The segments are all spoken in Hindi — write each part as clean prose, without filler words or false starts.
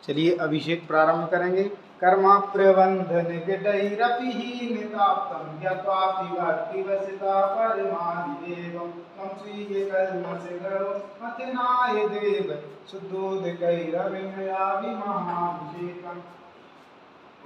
चलिए अभिषेक प्रारंभ करेंगे। कर्मा प्रबंधन निताप्तम यत्वापि भक्ति वसिता परमादिदेवं त्वं स्वीय कर्म से करो अतिनाय देव शुद्धोदकैरविनयामि महाभिषेकम्।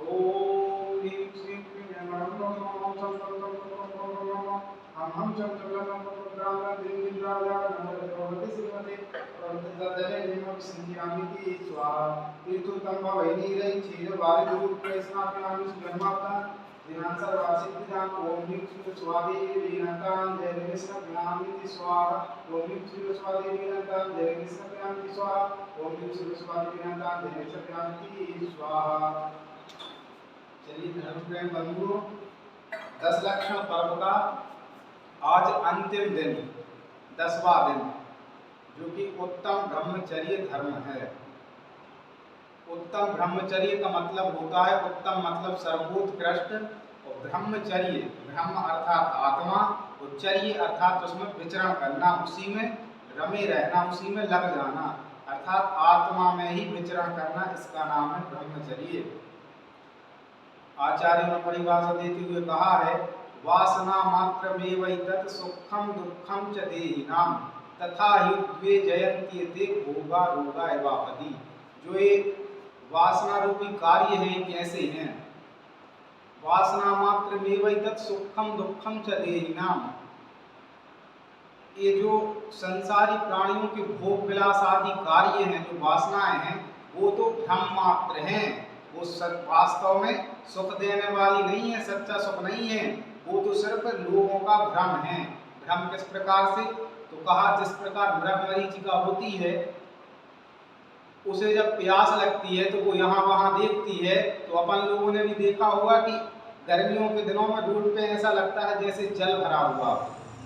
ओम ह्रीं श्रीं क्लीं नमः नमः चं चं चं चं चं चं नमः हम हम चं चं चं चं चं द्रीं राजा नमः भगवते श्रीमते प्रवृत्तदले नमः संज्ञामिति स्वाहा तीर्थोत्तम भवैनीरै क्षीरवारिधुरूपे स्नापयामि सुब्रह्मता दिनांसर वासिद्धां ओम ह्रीं श्रीं स्वादेवी नतां जय स्नापयामि स्वाहा ओम ह्रीं श्रीं स्वादेवी नतां जय स्नापयामि स्वाहा ओम ह्रीं श्रीं स्वादेवी नतां जय स्नापयामि स्वाहा। चलिए धर्म प्रेम बंधुओं, 10 लक्षण पर्व का आज अंतिम दिन, 10वां दिन, जो कि उत्तम ब्रह्मचर्य धर्म है। उत्तम ब्रह्मचर्य का मतलब होता है, उत्तम मतलब सर्वोत्कृष्ट, और ब्रह्मचर्य, ब्रह्म अर्थात आत्मा, और चर्य अर्थात उसमें विचरण करना, उसी में रमे रहना, उसी में लग जाना, अर्थात आत्मा में ही विचरण करना, इसका नाम है ब्रह्मचर्य। आचार्य ने परिभाषा देते हुए कहा है, वासना मात्रमेवैतत् सुखम दुखम च देहिनाम तथा युद्धे जयन्ति ते भोगा रोगा एवापदी। जो ये वासना रूपी कार्य है कैसे हैं? वासना मात्रमेवैतत् सुखम दुखम च देहिनाम, ये जो संसारी प्राणियों के भोग विलास आदि कार्य हैं, जो वासनाएं हैं, वो तो भ्रम मात्र हैं, वो वास्तव में सुख देने वाली नहीं है, सच्चा सुख नहीं है, वो तो सिर्फ लोगों का भ्रम है। भ्रम किस प्रकार से? तो कहा, जिस प्रकार मृगमरीचिका होती है, उसे जब प्यास लगती है तो वो यहाँ वहाँ देखती है, तो अपन लोगों ने भी देखा होगा कि गर्मियों के दिनों में रोड पे ऐसा लगता है जैसे जल भरा हुआ,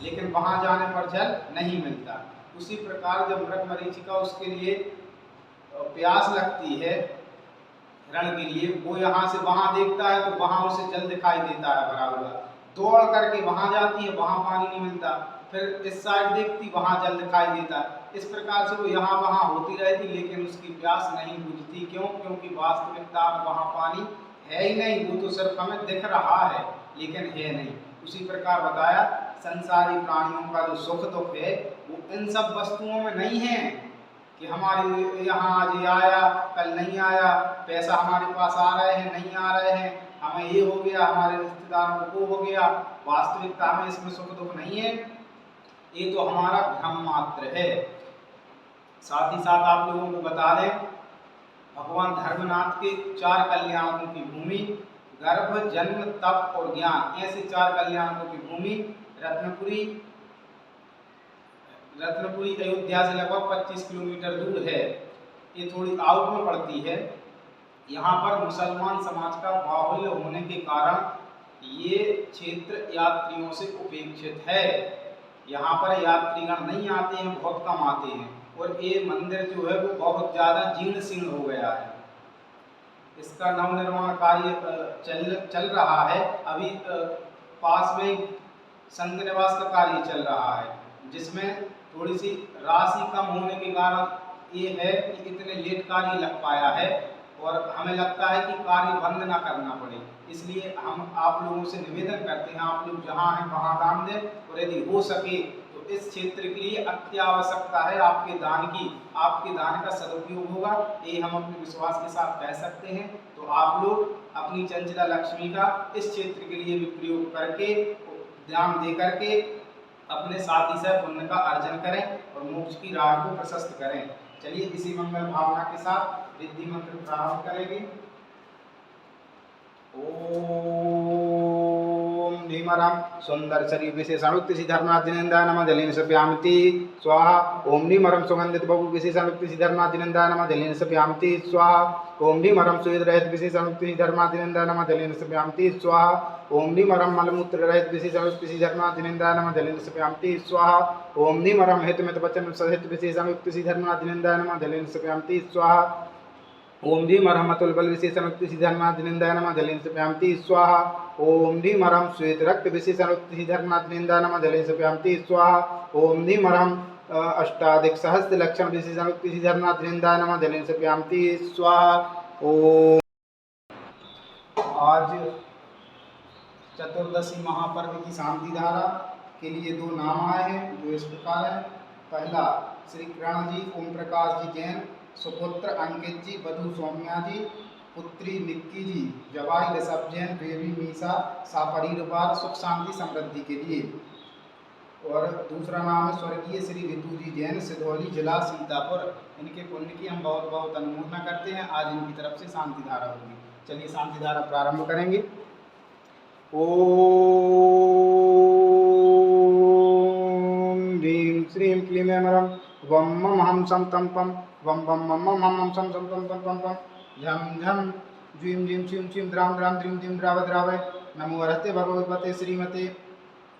लेकिन वहाँ जाने पर जल नहीं मिलता। उसी प्रकार जब मृगमरीचिका उसके लिए प्यास लगती है रण के लिए, वो यहाँ से वहाँ देखता है तो वहाँ उसे जल दिखाई देता है भरा हुआ, दौड़ करके वहाँ जाती है, वहाँ पानी नहीं मिलता, फिर इस साइड देखती, वहाँ जल दिखाई देता। इस प्रकार से वो यहाँ वहाँ होती रहती, लेकिन उसकी प्यास नहीं बुझती। क्यों? क्योंकि वास्तविकता में वहाँ पानी है ही नहीं, वो तो सिर्फ हमें दिख रहा है लेकिन है नहीं। उसी प्रकार बताया, संसारी प्राणियों का जो सुख दुख है वो इन सब वस्तुओं में नहीं है कि हमारे यहाँ आज ये आया कल नहीं आया, पैसा हमारे पास आ रहे हैं नहीं आ रहे हैं, हमें ये हो गया, हमारे रिश्तेदारों को हो गया। वास्तविकता में इसमें सुख दुख नहीं है, ये तो हमारा भ्रम मात्र है। साथ ही साथ आप लोगों को बता दें, भगवान धर्मनाथ के 4 कल्याणों की भूमि, गर्भ जन्म तप और ज्ञान, ऐसे 4 कल्याणों की भूमि रत्नपुरी अयोध्या से लगभग 25 किलोमीटर दूर है। ये थोड़ी आउट में पड़ती है। यहाँ पर मुसलमान समाज का बाहुल्य होने के कारण ये क्षेत्र यात्रियों से उपेक्षित है। यहाँ पर यात्रीगण नहीं आते हैं, बहुत कम आते हैं, और ये मंदिर जो है वो बहुत ज़्यादा जीर्ण शीर्ण हो गया है। इसका नवनिर्माण कार्य चल रहा है। अभी पास में संत निवास का कार्य चल रहा है, जिसमें थोड़ी सी राशि कम होने के कारण ये है कि इतने लेट कार्य लग पाया है, और हमें लगता है कि कार्य बंद ना करना पड़े। इसलिए हम आप लोगों से निवेदन करते हैं, आप लोग जहाँ हैं वहाँ दान दें, और यदि हो सके तो इस क्षेत्र के लिए अत्यावश्यकता है आपके दान की, आपके दान का सदुपयोग होगा, ये हम अपने विश्वास के साथ कह सकते हैं। तो आप लोग अपनी चंचला लक्ष्मी का इस क्षेत्र के लिए भी प्रयोग करके, दान दे करके अपने साथी से पुण्य का अर्जन करें और मोक्ष की राह को प्रशस्त करें। चलिए इसी मंगल भावना के साथ रिद्धि मंत्र प्रारंभ करेंगे। ओम नीमरम सुंदर शरीर विशेषणुक्ति सिद्धर्मादिनंदा नमः जलेन सप्यामिति स्वाहा। ओम नीमरम सुगंधित बहु विशेषणुक्ति सिद्धर्मादिनंदा नमः जलेन सप्यामिति स्वाहा। ओम नीमरम सुवेद रहित विशेषणुक्ति सिद्धर्मादिनंदा नमः जलेन सप्यामिति स्वाहा। ओम नीमरम मलमूत्र रहित विशेषणुक्ति सिद्धर्मादिनंदा नमः जलेन सप्यामिति स्वाहा। ओम नीमरम हितमित वचन सहित विशेषणुक्ति सिद्धर्मादिनंदा नमः जलेन सप्यामिति स्वाहा। ओम नीमरम अतुल बल विशेषणुक्ति सिद्धर्मादिनंदा नमः जलेन सप्यामिति स्वाहा। ओम नीमरम श्वेत रक्त विशेषणुक्ति सिद्धर्मादिनंदा नमः जलेन सप्यामिति स्वाहा। ओम नीमरम अष्टाधिक सहस्त्र लक्षण विशेषण धरनाथ वृंदाय नमः जलेन से प्यामती स्वाहा। ओम। आज चतुर्दशी महापर्व की शांति धारा के लिए दो नाम आए हैं जो इस प्रकार है। पहला श्री किरण जी ओम प्रकाश जी जैन, सुपुत्र अंकित जी, वधु सौम्या जी, पुत्री निक्की जी, जवाई ऋषभ जैन, बेबी मीसा सापरिवार सुख शांति समृद्धि के लिए। और दूसरा नाम है स्वर्गीय श्री ऋतु जी जैन, सिधौली जिला सीतापुर। इनके पुण्य की हम बहुत बहुत अनुमोदना करते हैं। आज इनकी तरफ से शांति धारा होगी। चलिए शांति धारा प्रारंभ करेंगे। ओम ह्रीं श्रीं क्लीं ऐं मरं वं मं हम सं तं पं वं वं मं मं हम हम सं तं पं पं पं झं झं ज्वीं जीं क्षीं क्षीं द्रां द्रां द्रीं द्रीं द्राव द्रावय। नमो हरते भगवते श्रीमते।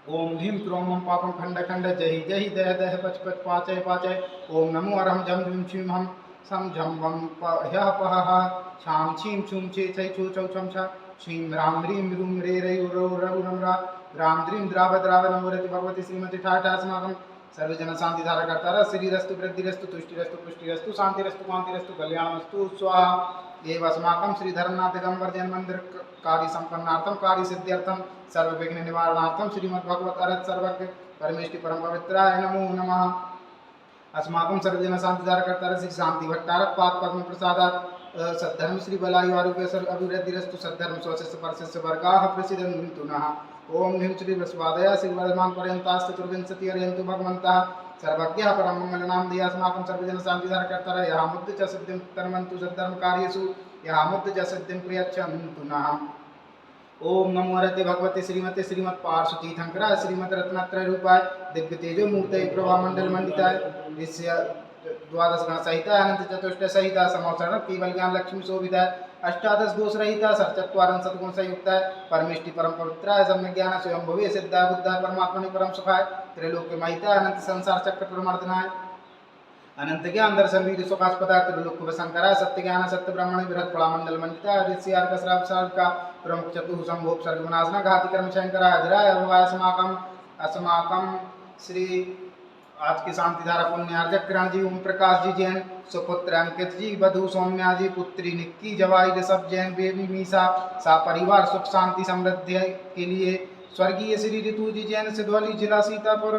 ओम ह्रीं क्रों मं पापं खंड खंड जहि जहि दह दह पच पच पाचय पाचय। ओम नमो हरं झं झीं क्षीं हम सं झं वं ह्यः पह छां छीं छूं छे छै छू चौ छं छ क्षीं रां ह्रीं ह्रूं रे रै रौ रौ रं रा रां द्रीं द्राव द्राव। नमो हरते भगवते श्रीमते। ठाठा अस्माकं सर्वजन शांति धारा करता रह। श्रीरस्तु वृद्धिरस्तु तुष्टिरस्तु पुष्टिरस्तु शांतिरस्तु कांतिरस्तु कल्याणमस्तु स्वाहा। एव अस्माकं श्री धर्मनाथ दिगंबर जैन मंदिर कार्य संपन्नार्थम कार्य सिद्ध्यर्थम सर्व विघ्न निवारणार्थम श्रीमद्भगवत अरहत सर्वज्ञ परमेष्टि परम पवित्राय नमो नमः। अस्माकं सर्वजन शांति धारा करता रह। श्री शांति भट्टारक पाद पद्म प्रसादात सद्धर्म श्री बलायु आरोग्य अभिवृद्धिरस्तु सद्धर्म स्वशिष्य परशिष्य वर्गाः प्रसिद्धन्तु नः। ओम ह्रीं श्री वृषभादया श्री वर्धमान पर्यंतास्त चतुर्विंशति अर्यन्तु भगवन्तः सर्वज्ञः परम मंगलनाम दिया। अस्माकं सर्वजन शांति धारा करता रह। यः मुद्द च सिद्धिं कर्मन्तु सद्धर्म कार्येषु यः मुद्द च सिद्धिं प्रयच्छन्तु नः। ओम नमो हरते भगवते श्रीमते श्रीमत् पार्श्व तीर्थंकराय श्रीमद रत्नत्रय रूपाय दिव्य तेजो मूर्तये प्रभा मंडल मंडिताय द्वादश गण सहिता अनंत चतुष्ट सहिता समवसरण केवल ज्ञान लक्ष्मी शोभिताय अष्टादश दोष रहिता सरचत्वारं सद्गुण संयुक्ताय परमेष्टि परम पवित्राय सम्यक ज्ञान स्वयं भवे सिद्धाय बुद्धाय परमात्मने परम सुखाय त्रैलोक्य महिताय अनंत संसार चक्र प्रमर्दनाय अनंत ज्ञान दर्शन वीर सुखास्पदा त्रिलोक वसंकरा सत्य ज्ञान सत्य ब्रह्मण विरत फला मंडल मंडिता ऋषियार कसराब साल का प्रमुख चतुः संभोग सर्ग विनाशना घाति कर्म शंकरा अजराय अभवाय अस्माकं श्री आज की शांति धारा पुण्यार्जक किरण जी ओम प्रकाश जी जैन, सुपुत्र अंकित जी, वधु सौम्या जी, पुत्री निक्की, जवाई ऋषभ जैन, बेबी मीसा सा परिवार सुख शांति समृद्धि के लिए। स्वर्गीय श्री ऋतु जी जैन, सिधौली जिला सीतापुर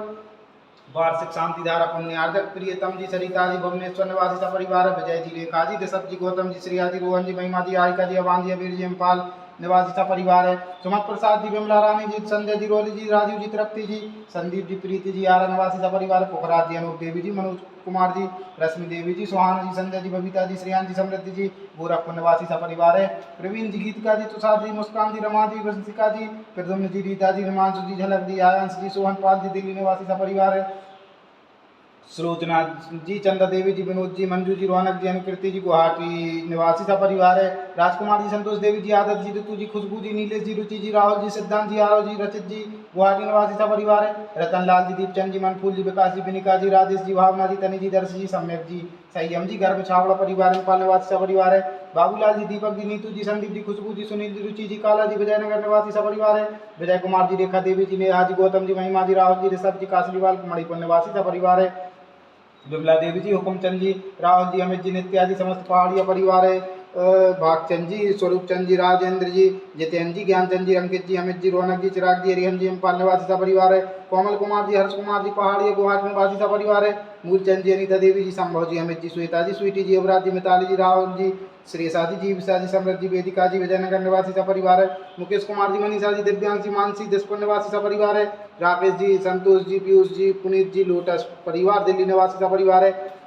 वार्षिक शांति धारा पुण्यार्जक प्रियतम जी, सरिता जी, भुवनेश्वर निवासी सपरिवार, विजय जी, रेखा जी, ऋषभ जी, गौतम जी, श्रिया जी, रोहन जी, महिमा जी, आयिका जी, अवान जी, अबीर जी, अम्पाल निवासी सपरिवार है। सुमत प्रसाद जी, विमला रानी जी, संजय जी, रोली जी, राजीव जी, तृप्ति जी, संदीप जी, प्रीति जी, आरा निवासी सपरिवार, पुखराज जी, अनूप देवी जी, मनोज कुमार जी, रश्मि देवी जी, सुहाना जी, संजय जी, बबीता जी, श्रेयान जी, समृद्धि जी, गोरखपुर निवासी सपरिवार है। प्रवीण जी, गीतिका जी, तुषार जी, मुस्कान जी, रमा जी, वंशिका जी, प्रद्युम्न जी, रीता जी, हिमांशु जी, झलक जी, आयांश जी, सोहन पाल जी, दिल्ली निवासी सपरिवार है। सुलोचना जी, चंद्र देवी जी, विनोद जी, मंजू जी, रौनक जी, अनुकृति जी, गुवाहाटी निवासी सा परिवार है। राजकुमार जी, संतोष देवी जी, आदर्श जी, ऋतु जी, खुशबू जी, नीलेश जी, रुचि जी, राहुल जी, सिद्धांत जी, आरव जी, रचित जी, गुवाहाटी निवासी सा परिवार है। रतनलाल जी, दीपचंद जी, मनफूल जी, विकास जी, विनिका जी, राजेश जी, भावना जी, तनी जी, दर्श जी, सम्यक जी, संयम जी, गर्भ छावड़ा परिवार नेपाल निवासी सा परिवार है। बाबूलाल जी, दीपक जी, नीतू जी, संदीप जी, खुशबू जी, सुनील जी, रुचि जी, काला जी, विजयनगर निवासी सा परिवार है। विजय कुमार जी, रेखा देवी जी, नेहा जी, गौतम जी, महिमा जी, राहुल जी, ऋषभ जी, कासलीवाल मणिपुर निवासी सा परिवार है। विमला देवी जी, हुकुमचंद जी, राहुल जी, अमित जी, नित्या जी, समस्त पहाड़िया परिवार है। भागचंद जी, स्वरूप चंद जी, राजेंद्र जी, जितेंद्र जी, ज्ञानचंद जी, अंकित जी, अमित जी, रौनक जी, चिराग जी, हरिहन जी, अम्पाल निवासी सा परिवार है। कोमल कुमार जी, हर्ष कुमार जी, पहाड़िया गुवाहाटी निवासी सा परिवार है। मूलचंद जी, अनिता देवी जी, संभव जी, अमित जी, श्वेता जी, स्वीटी जी, युवराज जी, मिताली जी, राहुल जी, श्रेयसा जी, विशा जी, समृद्धि, वेदिका जी, विजयनगर निवासी सा परिवार है। मुकेश कुमार जी, मनीषा जी, दिव्यांश जी, मानसी दिसपुर निवासी सा परिवार है। राकेश जी, संतोष जी, पीयूष जी, पुनीत जी, लोटस परिवार दिल्ली निवासी सा परिवार है।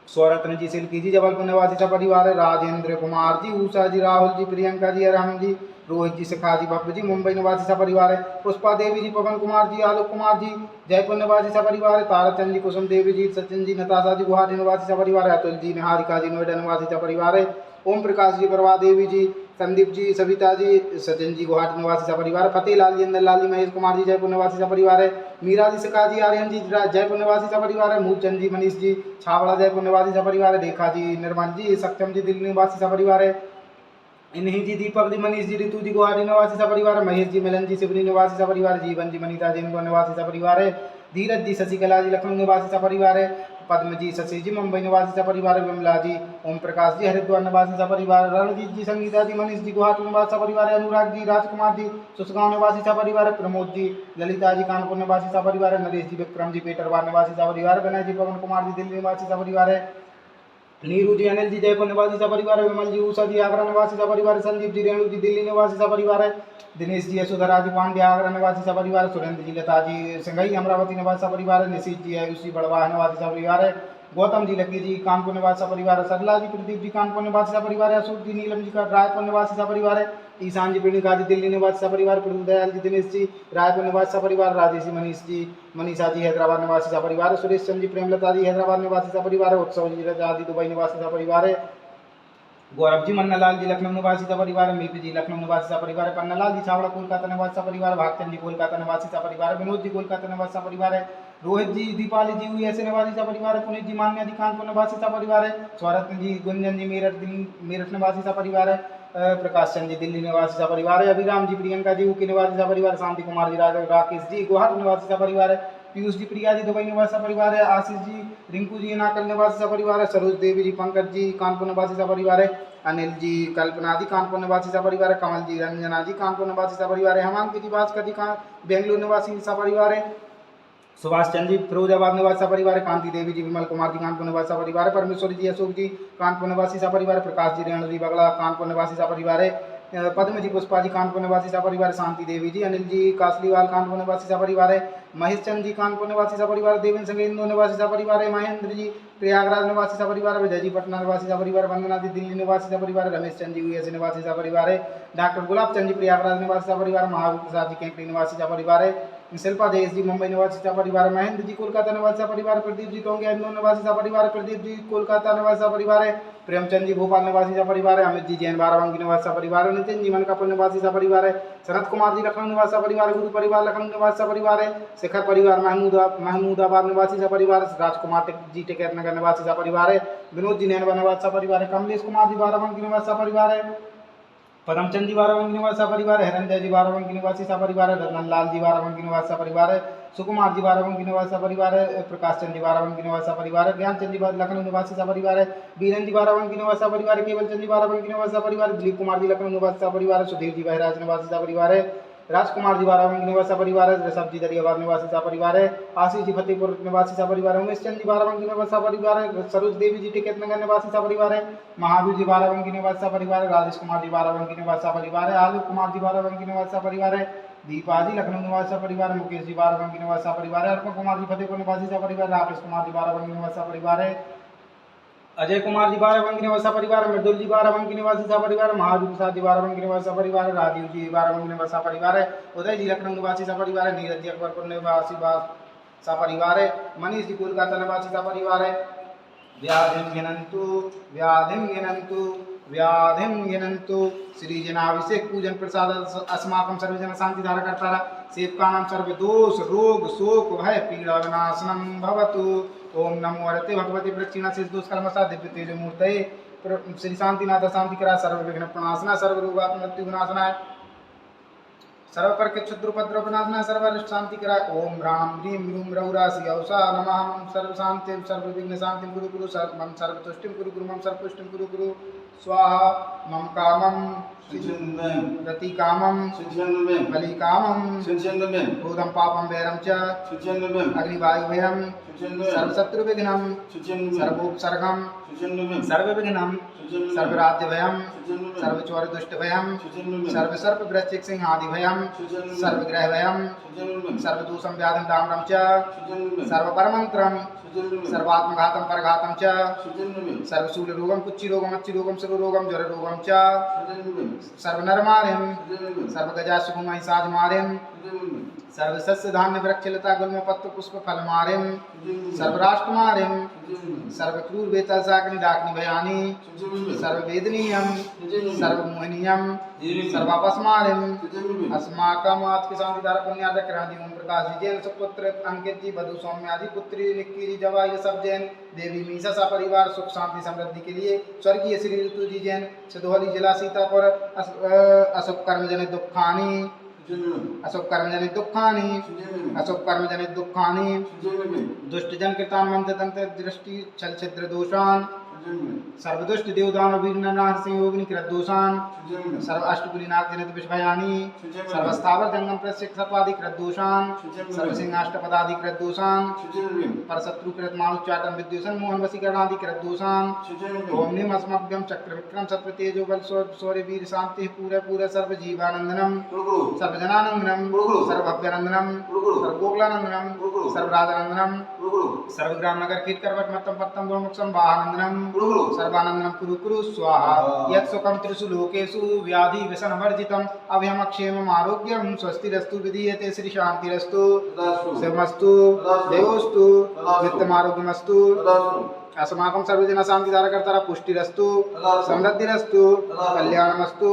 स्वरत्न जी, सिल्की जी, जबलपुर निवासी सा परिवार है। राजेंद्र कुमार जी, उषा जी, राहुल जी, प्रियंका जी, अरहम जी, रोहित जी, शिखा जी, भव्य जी, मुंबई निवासी सा परिवार है। पुष्पा देवी जी, पवन कुमार जी, आलोक कुमार जी, जयपुर निवासी सा परिवार है। ताराचंद जी, कुसुम देवी जी, सचिन जी, नताशा जी, गुवाहाटी निवासी सा परिवार है। अतुल जी, निहारिका जी, नोएडा निवासी सा परिवार है। ओम प्रकाश जी, प्रभा देवी जी, संदीप जी, सविता जी, सचिन जी, गुवाहाटी निवासी सा परिवार है। फतेहलाल जी, इंदरलाल जी, महेश कुमार जी, जयपुर निवासी सा परिवार है। मीरा जी, शिखा जी, आर्यन जी, जयपुर निवासी सा परिवार है। मूलचंद जी, मनीष जी, छावड़ा जयपुर निवासी सा परिवार है। रेखा जी, निर्मल जी, सक्षम जी, दिल्ली निवासी सा परिवार है। इन्हीं जी, दीपक जी, मनीष जी, ऋतु जी, गुवाहाटी निवासी सा परिवार है। महेश जी, मिलन जी, सिवनी निवासी सा परिवार है। जीवन जी, मनीता जी, इंदौर निवासी सा परिवार है। धीरज जी शशिकला जी लखनऊ निवासी सपरिवार है, पद्म जी शशि जी मुंबई निवासी सपरिवार है, विमला जी ओम प्रकाश जी हरिद्वार निवासी सपरिवार है, रणजीत जी संगीता जी मनीष जी गुवाहाटी निवासी सपरिवार है, अनुराग जी राजकुमार जी सुसगांव निवासी सपरिवार है, प्रमोद जी ललिता जी कानपुर निवासी सपरिवार है, नरेश जी विक्रम जी पेटरवार निवासी सपरिवार है, विनय जी पवन कुमार जी दिल्ली निवासी सपरिवार है, नीरू जी अनिल जी जयपुर निवासी सपरिवार है, विमल जी उषा जी आगरा निवासी सपरिवार है, संदीप जी रेणु जी दिल्ली निवासी सपरिवार है, दिनेश जी यशोधरा जी पांड्या आगरा निवासी सपरिवार है, सुरेंद्र जी लता जी सिंघई अमरावती निवासी सपरिवार है, निशीत जी आयुष जी बड़वाह निवासी सपरिवार है, गौतम जी लकी जी कानपुर निवासी सपरिवार है, सरला जी प्रदीप जी कानपुर निवासी सपरिवार है, अशोक जी नीलम जी का रायपुर निवासी सपरिवार है, ईशान जी पिणिका जी दिल्ली निवासी सपरिवार, प्रभु दयाल जी दिनेश जी रायपुर निवासी सपरिवार, राजेश जी मनीषा जी हैदराबाद निवासी सपरिवार है, सुरेश चंद जी प्रेमलता जी हैदराबाद निवासी सपरिवार है, उत्सव जी रजा जी दुबई निवासी सपरिवार है, गौरव जी मन्नालाल जी लखनऊ निवासी सपरिवार है, मीपी जी लखनऊ निवासी सपरिवार है, पन्नालाल जी छावड़ा कोलकाता निवासी सपरिवार है, भागचंद जी कोलकाता निवासी सपरिवार है, विनोद जी कोलकाता निवासी सपरिवार है, रोहित जी दीपाली जी यूएसए निवासी सपरिवार है, पुनीत जी मान्या जी कानपुर निवासी सपरिवार है, स्वरत्न जी गुंजन जी मेरठ निवासी सपरिवार है, प्रकाश चंद जी दिल्ली निवासी सपरिवार है, अभिराम जी प्रियंका जी यूके निवासी सपरिवार, शांति कुमार जी राकेश जी गुवाहाटी निवासी सपरिवार है, पीयूष जी प्रिया जी दुबई निवासी सपरिवार है, आशीष जी रिंकू जी नाकल निवासी सपरिवार है, सरोज देवी जी पंकज जी कानपुर निवासी सपरिवार है, अनिल जी कल्पना जी कानपुर निवासी सपरिवार है, कमल जी रंजना जी कानपुर निवासी सपरिवार है, हेमांत जी भास्कर जी बेंगलुरु निवासी सपरिवार है, सुभाष चंद्र जी फिरोजाबाद निवासी सपरिवार है, कांति देवी जी विमल कुमार जी कानपुर निवासी सपरिवार है, परमेश्वरी जी अशोक जी कानपुर निवासी सपरिवार है, प्रकाश जी रेणु जी बगला कानपुर निवासी सपरिवार है, पद्म जी पुष्पा जी कानपुर निवासी सपरिवार, शांति देवी जी अनिल जी कासलीवाल कानपुर निवासी सपरिवार है, महेश चंद जी कानपुर निवासी सपरिवार, देवेंद्र सिंह इंदौर निवासी सपरिवार है, महेंद्र जी प्रयागराज निवासी सपरिवार, विजय जी पटना निवासी सपरिवार, वंदना जी दिल्ली निवासी सपरिवार, रमेश चंद जी यूएसए निवासी सपरिवार है, डॉक्टर गुलाब चंद जी प्रयागराज निवासी सपरिवार, महावीर प्रसाद जी कैंकड़ी निवासी सपरिवार है, शिल्पा देश जी मुंबई निवासी सपरिवार, महेंद्र जी कोलकाता निवासी सपरिवार, प्रदीप जी टोंगिया इंदौर निवासी सपरिवार, प्रदीप जी कोलकाता निवासी सपरिवार है, प्रेमचंद जी भोपाल निवासी सपरिवार है, अमित जी जैन बाराबंकी निवासी सपरिवार है, नितिन जी मनकापुर निवासी सपरिवार है, शरद कुमार जी लखनऊ निवासी सपरिवार, गुरु परिवार लखनऊ निवासी सपरिवार है, शिखर परिवार महमूदाबाद निवासी सपरिवार, राजकुमार जी टिकैत नगर निवासी सपरिवार है, विनोद जी नैनवा निवासी सपरिवार है, कमलेश कुमार जी बाराबंकी निवासी सपरिवार है, पदमचंद जी बाराबंकी निवासी सपरिवार है, हिरंजय जी बाराबंकी निवासी सपरिवार है, रतन लाल जी बाराबंकी निवासी सपरिवार है, सुकुमार जी बाराबंकी निवासी सपरिवार है, प्रकाश चंद जी बाराबंकी निवासी सपरिवार है, ज्ञानचंद जी लखनऊ निवासी सपरिवार है, बीरन जी बाराबंकी निवासी सपरिवार है, केवल चंद जी बाराबंकी निवासी सपरिवार है, दिलीप कुमार जी लखनऊ निवासी सपरिवार है, सुधीर जी बहराज निवासी सपरिवार है, राजकुमार जी बाराबंकी निवासी सपरिवार है, ऋषभ जी दरियाबाद निवासी सपरिवार है, आशीष जी फतेहपुर निवासी सपरिवार है, उमेश चंद जी बाराबंकी निवासी सपरिवार है, सरोज देवी जी टिकैत नगर निवासी सपरिवार है, महावीर जी बाराबंकी निवासी सपरिवार है, राजेश कुमार जी बाराबंकी निवासी सपरिवार है, आलोक कुमार जी बाराबंकी निवासी सपरिवार है, दीपा जी लखनऊ निवासी सपरिवार है, मुकेश जी बाराबंकी निवासी सपरिवार है, अर्पण कुमार जी फतेहपुर निवासी सपरिवार है, राकेश कुमार जी बाराबंकी निवासी सपरिवार है, अजय कुमार जी बाराबंकी निवासी सपरिवार, मृदुल जी बाराबंकी निवासी सपरिवार, महावीर प्रसाद जी बाराबंकी निवासी सपरिवार, राजीव जी बाराबंकी निवासी सपरिवार है, उदय जी लखनऊ निवासी सपरिवार है, नीरज जी अकबरपुर निवासी सपरिवार है, मनीष जी कोलकाता निवासी सपरिवार है, व्याधिम गिनंतु श्री जनाभिषेक पूजन प्रसाद अस्माकं सर्वजन शांति धारा करता सेवकानां सर्व दोष रोग शोक भय पीड़ा विनाशनम भवतु। ओम नमो हरते भगवते प्रक्षिणा शेष दोष कर्मसा दिव्य तेज मूर्तये श्री शांतिनाथ शांतिकरा सर्व विघ्न प्रणाशना सर्व रोगात् मृत्यु विनाशनाय सर्व पर के क्षुद्र उपद्रव विनाशनाय सर्व शांति कराय। ओम राम ह्रीं ह्रूं रहुरासि औषा नमः मम सर्व शांति सर्व विघ्न शांति गुरु गुरु मम सर्व तुष्टिं गुरु गुरु मम सर्व पुष्टिं गुरु गुरु स्वाहा मम कामं रति कामं बलि कामं क्रोधं पापं वैरं च अग्निवायु भयं सर्वशत्रु विघ्नं सर्वोपसर्गं सर्वविघ्नं सर्वराज्य भयं सर्वचोर दुष्ट भयं सर्वसर्प वृश्चिक सिंहादि भयं सर्वग्रह भयं सर्वदूषं व्याधिं दाम्रं च सर्वपरमन्त्रं सर्वात्मघातं परघातं च सर्वशूल रोगं कुच्ची रोगं मच्ची रोगं सर्वरोगं ज्वर रोगं च सर्वनरमार्यं सर्वगजासुगं महिषादिमार्यं सर्वसस्य धान्य वृक्षलता गुल्म पत्र पुष्प फलमार्यं सर्वराष्ट्रमार्यं सर्वक्रूर वेतसाग्नि डाग्नि भयानि सर्ववेदनीयं सर्वमोहनीयं सर्वापस्मार्यं अस्माकं आत्म शांति धारा पुण्यादकरादि ओम प्रकाश जैन सुपुत्र अंकित जी बधु सौम्यादि पुत्री निक्की जी जवा ये सब जैन देवी मीसा सा परिवार सुख शांति समृद्धि के लिए स्वर्गीय श्री ऋतु जी जैन सिद्धौली जिला सीतापुर अशुभ कर्म जनित दुखानि अशुभ कर्म जनित दुखानि अशुभ कर्म जनित दुखानि दुष्ट जन कृतान मंत्र तंत्र दृष्टि छल छिद्र दोषान सर्वदुष्ट देवदान वीर नरनाथ सिंह योगिनी कृत दोषान सर्व अष्टपुरी नाग जनित विषभयानि सर्वस्थावर जंगम प्रत्यक्ष सर्वादि कृत दोषान सर्व सिंहाष्टपदादि कृत दोषान परशत्रु कृत मानुच्चाटन विद्युषण मोहन वशीकरण आदि कृत दोषान ओम निम अस्मभ्यम चक्र विक्रम सत्व तेजो बल शौर्य वीर शांति पूरे पूरे सर्व जीवानंदनम सर्व जनानंदनम सर्व भव्यानंदनम सर्व गोकुलानंदनम सर्व राजानंदनम सर्व ग्राम नगर कीट करवट मतम पत्तम गोमुक्षम वाहनंदनम सर्वानंदनम कुरु कुरु स्वाहा यत् सुखम त्रिषु लोकेषु व्याधि व्यसनवर्जितम अभयम क्षेमम आरोग्यम स्वस्तिरस्तु विधीयते श्री शांतिरस्तु शिवमस्तु देवोस्तु वित्तमारोग्यमस्तु अस्माकं सर्वजना शांति धारकर्ता पुष्टिरस्तु समृद्धिरस्तु कल्याणमस्तु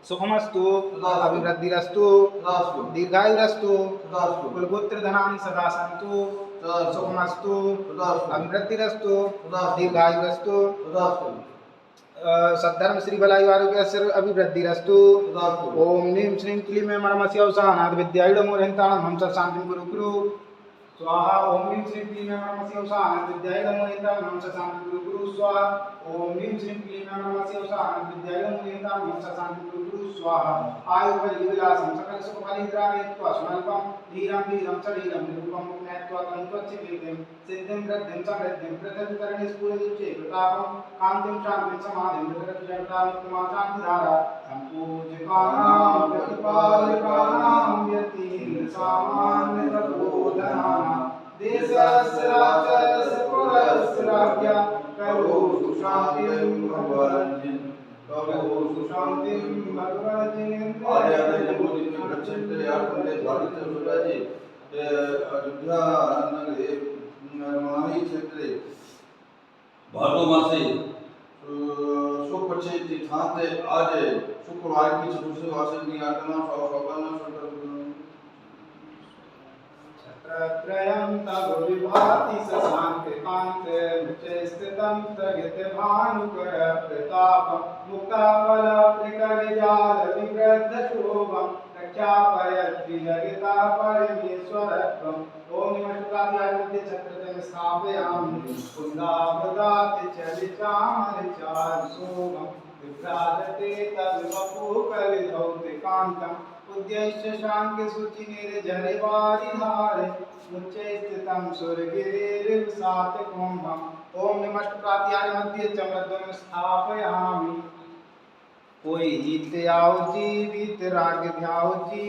सुखमस्तु अभिवृद्धिरस्तु दीर्घायुरस्तु कुलगोत्र धनानि सदा सन्तु सुखमस्तु अभिवृद्धिरस्तु दीर्घायुरस्तु सद्धर्म श्री बलायु आरोग्य अभिवृद्धिरस्तु ओम नीम श्रीं क्लीं में मर्मस्य अवसानाद विद्यायुधमोहन्तां हम सब शांति गुरु गुरु स्वाहा ओम नीम श्रीं क्लीं में मर्मस्य अवसानाद विद्यायुधमोहन्तां हम सब शांति गुरु गुरु स्वाहा ओम नीम श्रीं क्लीं में मर्मस्य अवसानाद विद्यायुधमोहन्तां हम सब शांति गुरु गुरु स्वाहा आयु बल विलासम सकल सुख फलिद्रामेत्वा सुमल्पम धीरम वीरम शरीरम निरूपम मुक्त्वा तंत्वच्चिकीर्तिम सिद्धिं वृद्धिं समृद्धिं पृथ्वीकरणे स्फुरदुच्चे प्रतापम कांतिं शांतिं समाधिं जगत्जगतामुत्तमा शान्तिधारा संपूज्यकानां प्रतिपालकानां यतीन्द्र सामान्य प्रबोधनानां देशस्य राज्यस्य पुरस्य राज्ञा करोतु शान्तिं भगवन् करोतु शान्तिं भगवन् अयोध्या नगरे मनाही क्षेत्रे भादो मासे शुक्ल तीर्थांते आज शुक्रवार की चतुर्थी वासनी आठना सौभाग्य छत्रत्रयं तव विभाति शशांक कांत मुचे स्थितं स्थगित भानुकर प्रताप मुक्ताफल प्रकरजाल विवृद्ध शोभं रक्षापयति जगता परमेश्वरत्वम् ओम नमः शिवाय मध्ये छत्रत्रयं स्थापयामि कुन्दावदाति चलितामरिचार शोभं विभ्राजते तव वपु कलिधौतिकान्तम् उद्देश्य शांक सूचि निर्झरे वारिधारे उच्चे स्थितं सुरगिरिर्सात कुंभम् ओम नमः प्रात्याय मध्ये चमरद्वयं स्थापयामि कोई जीत आओ जी बीत राग ध्याओ जी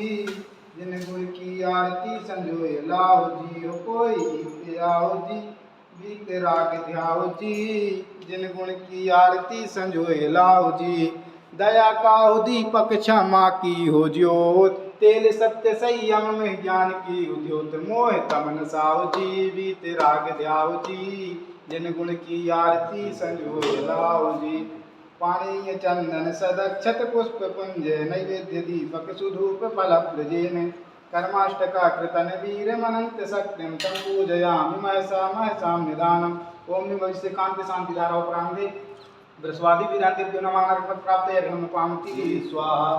जिन गुर की आरती संजोए लाओ जी हो कोई जीत आओ जी बीत राग ध्याओ जी जिन गुण की आरती संजोए लाओ जी दया काहु दीपक क्षमा की हो ज्योत तेल सत्य संयम में ज्ञान की उद्योत मोह तमन साहु जी बीत राग ध्याओ जी जिन गुण की आरती संजोए लाओ जी पानीय चंदन सदक्षत पुष्प पुंज नैवेद्य दीपक सुधूप फल प्रजेन कर्माष्टका कृतन वीर मनंत शक्तिम तम पूजयामि महसा निदानम ओम निम भविष्य कांति शांति धारा प्रांगे बृहस्वादी विरांति नमार्पण प्राप्त अर्घ्यम पामति स्वाहा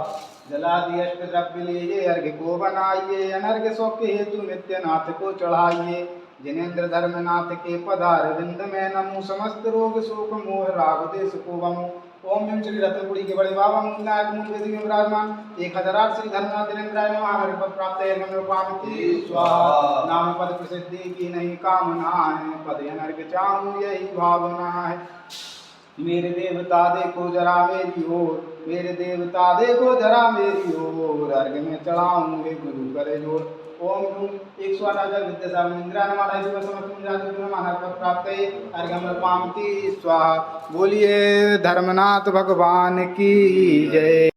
जलादि अष्ट द्रव्य लीजिए अर्घ्य को बनाइए अनर्घ्य सौख्य हेतु नित्य नाथ को चढ़ाइए जिनेन्द्र धर्मनाथ के पदार विंद में नमो समस्त रोग शोक मोह राग देश को बमो ओम निम श्री रत्नपुरी के बड़े बाबा मूलनायक मूल वेदी में विराजमान 1008 श्री धर्मनाथ दिनेन्द्राय नमः हरि पद प्राप्त अर्घ्यम पामति स्वाहा नाम पद प्रसिद्धि की नहीं कामना है पद अनर्घ्य चाहूं यही भावना है मेरे देवता देखो जरा मेरी ओर मेरे देवता देखो जरा मेरी ओर अर्घ्य में चढ़ाऊंगे गुरु करे जोर ओम ह्रूम 108 विद्यासागर इंद्रा नमः शिव समस्त राजु नमः पद प्राप्त अर्घ्यम पामति स्वाहा बोलिए धर्मनाथ भगवान की जय।